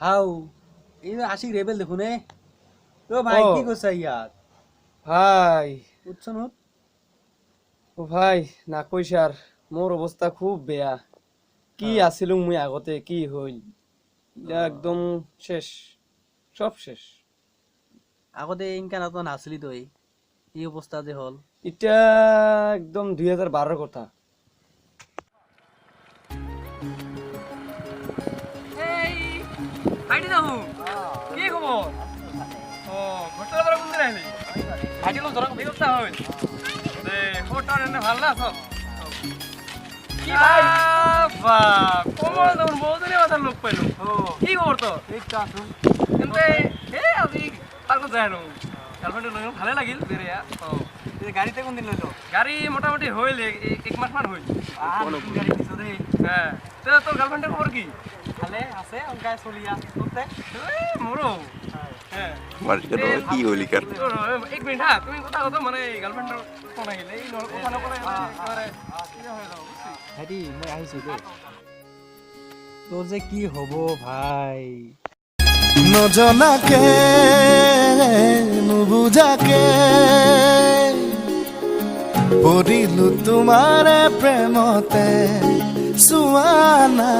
How এই যে Ashiq rebel দেখুন ও ভাই ও কি করছে ইয়াত ভাই উঠছন হুত ও ভাই না কইস আর মোর অবস্থা খুব বেয়া কি হ্যাঁ আছিলুম মুই আগতে কি হইল ইলা একদম শেষ সব শেষ আগতে ইনকান তো নাচলি তো এই অবস্থা যে হল এটা একদম 2012 কথা এই হাইটি যাবো কি খবর ও ঘটনা পরে কোন দিন আইলি হাইটি লোক ধরা বিরক্ত হইল দে খবরটা এনে ভাল না সব কি ভাই বাপ কোমল দমন বহুদিনের মাথার লোক পাইলো কি খবর তো ঠিক তো আসুন কিন্তু হে আজি পারকো যায় না গার্লফ্রেন্ড লই ভালে লাগিল বেরিয়া গাড়িতে কোন দিন লইলো গাড়ি মোটামুটি হইল এক মাস মান হইল গাড়ি দিছো রে হ্যাঁ তো তোর গার্লফ্রেন্ডের খবর কি খালে আছে অনকায় চলিয়া করতে মোরো হ্যাঁ কি হলি কার এক মিনিট হ্যাঁ তুমি কথা কথা মানে গার্লফ্রেন্ডের ফোন আহিলে এই নর কথা নকলে একেবারে ইয়া হয়ে যাব বুঝছিস হেৰি মই আহিছো দে তোৰ যে কি হব ভাই নজনাকে নুবুজাকে পৰিলো তোমাৰে প্ৰেমতে চুৱানা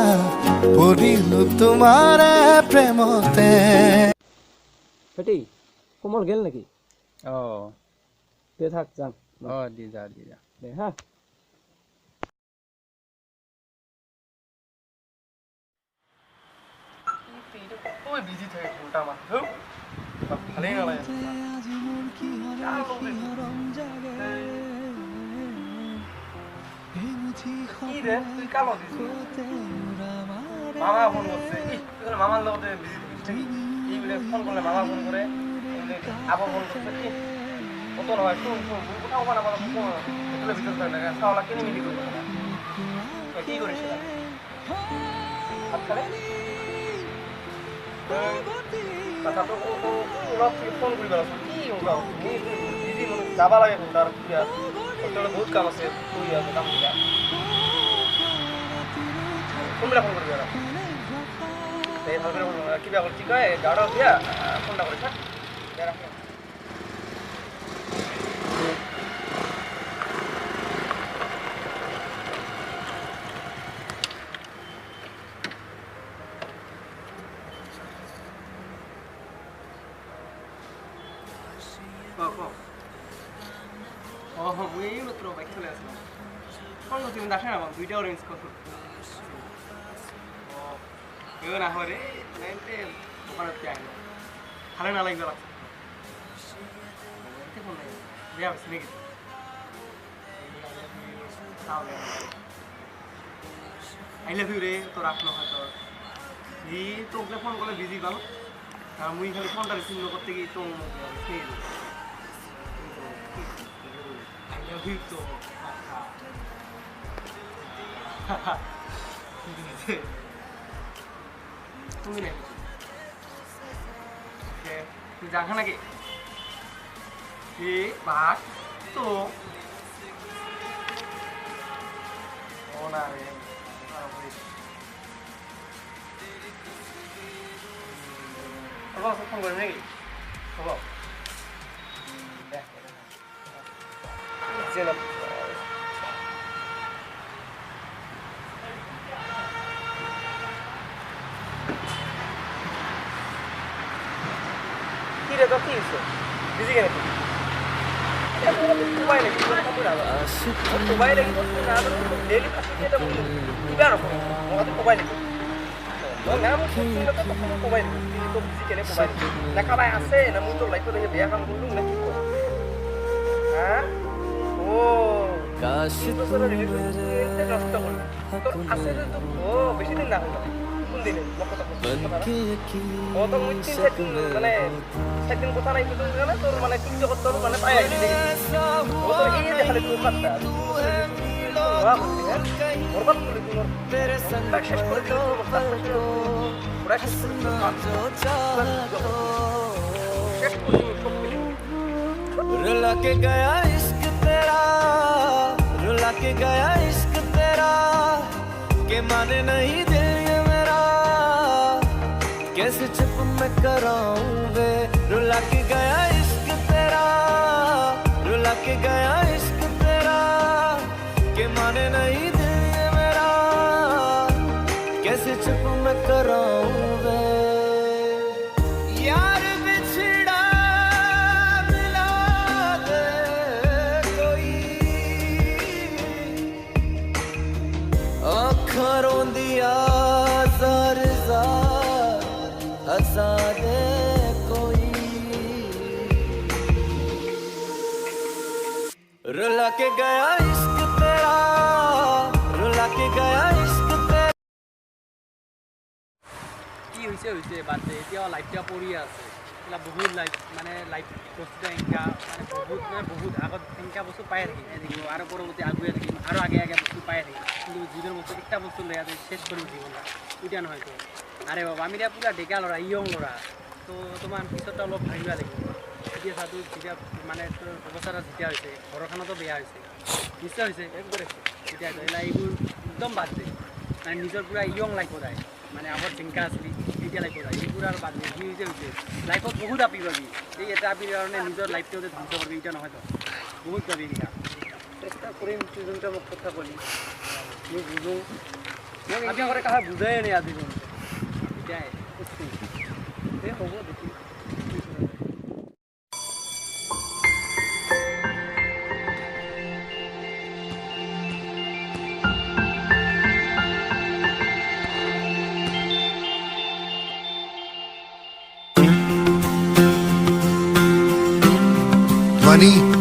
পৰিলো তোমাৰে প্ৰেমতে বেটি কোমল গেল নাকি অ দে থাক যাম অ দি যা দে হা ওই বিজি থাকে ফোনটা আমার ভালোই না লাগে কি রে তুই কালো দিছিস মামা ফোন করছে মামার লগতে বিজি থাকিস এই বলে ফোন করলে মামা ফোন করে আবার ফোন করছে কত নয় শুন কোথাও মানে আমার হোটেলের ভিতর থাকে না খাওয়া কিনে মিলি করবো কি করিস ভাত খালে কথা তো অলপ ফোন কৰিব আছে কি ওলাও দিদি মোক যাব লাগে তাৰ হোটেলত বহুত কাম আছে তুই আছে কাম দিয়া কোনবিলাক ফোন কৰিবি আৰু এই ভালকৈ কিবা কৰি কি কয় গাড়ী দিয়া ফোনটা কৰিছা মুই এই মাত্র বাইক চলে আসলাম ফোন করছি কিন্তু আসে না আমার দুইটা অরেঞ্জ করো কেউ না হরে ওখানে আসলো ভালো না লাগবে ফোন নাই বিয়া হচ্ছে নাকি আই লাভ ইউ রে তোর আসলো হয়তো এই তোকে ফোন করলে বিজি পালো আর মুই খালি ফোনটা রিসিভ করতে গিয়ে তো তো তুমি তুই জানা নাকি বাঘ তো ও না রে ফোন করে নাকি হবো Zeynep. কি রে তো কি হইছে বিজি কেন তুই মোবাইলে কি করে কম না মোবাইলে কি করতে না ডেইলি কাছে এটা কি বার করব মোবাইলে না আমি শুনলে তো মোবাইলে তো বিজি কেন মোবাইলে না কাবাই আছে না মুই তো লাইফে দেখে বিয়া কাম করলুম না কি করব হ্যাঁ ও কাশ তুমি মেরে নষ্ট করলে তোর আছে যে তো বেশি দিন না হলো কোন দিনে কথা ও তো মুই মানে সেদিন কথা নাই তো জানা তোর মানে কি করতে হবে মানে পাই আইলি ও তো এই যে খালি তোর কথা ওয়া বলছি না ওর কথা বলি তোর মেরে संग শেষ করে তো পুরা শেষ করে रुला के गया इश्क तेरा रुला के गया इश्क तेरा के माने नहीं दिल ये मेरा के कैसे चुप मैं कराऊं वे रुला के गया इश्क तेरा रुला के गया इश्क तेरा के माने नहीं दिल ये मेरा कैसे चुप मैं कराऊं वे यार बिछड़ा मिला दे कोई आँखां रोंदिया ज़ार ज़ार हंसा दे कोई रुला के गया इश्क तेरा रुला के गया इश्क तेरा কি হৈছে হৈছে বাদ দে এতিয়াও লাইফটা পৰি আছে এইবিলাক বহুত লাইফ মানে লাইফ বস্তুটো এনেকা মানে বহুত আগত এনেকা বস্তু পাই থাকিম আৰু পৰৱৰ্তী আগুৱাই থাকিম আৰু আগে আগে বস্তু পাই থাকিম কিন্তু জীৱনৰ বস্তু একটা বস্তু লৈ আছে শেষ কৰিম জীৱনটা এতিয়া নহয় তো আৰে বাবা আমি এতিয়া পুৰা ডেকা ল'ৰা ইয়ং ল'ৰা তো তোমাৰ পিছত অলপ ভাবিব লাগিব এতিয়া চাটো যেতিয়া মানে তোৰ অৱস্থাটা যেতিয়া হৈছে ঘৰখনতো বেয়া হৈছে নিশ্চয় হৈছে একবাৰে তেতিয়া এইবোৰ একদম বাদ দে মানে নিজৰ পুৰা ইয়ং লাইফত যায় মানে আগত চিন্তা আছিলি এতিয়া লাইফত যায় এইবোৰ আৰু বাদ দে যি হৈছে লাইফত বহুত আপি পাবি এই এটা আপিৰ কাৰণে নিজৰ লাইফটো ধ্বংস কৰিবি এতিয়া নহয় তো বহুত পাবি এতিয়া চেষ্টা কৰিম তুই যোনটা মোক কথা ক'লি মই বুজোঁ মই এতিয়া কৰে কাହା বুজাই নাই আজি পৰ্যন্ত এতিয়াই এই হ'ব দেখি ध्वनि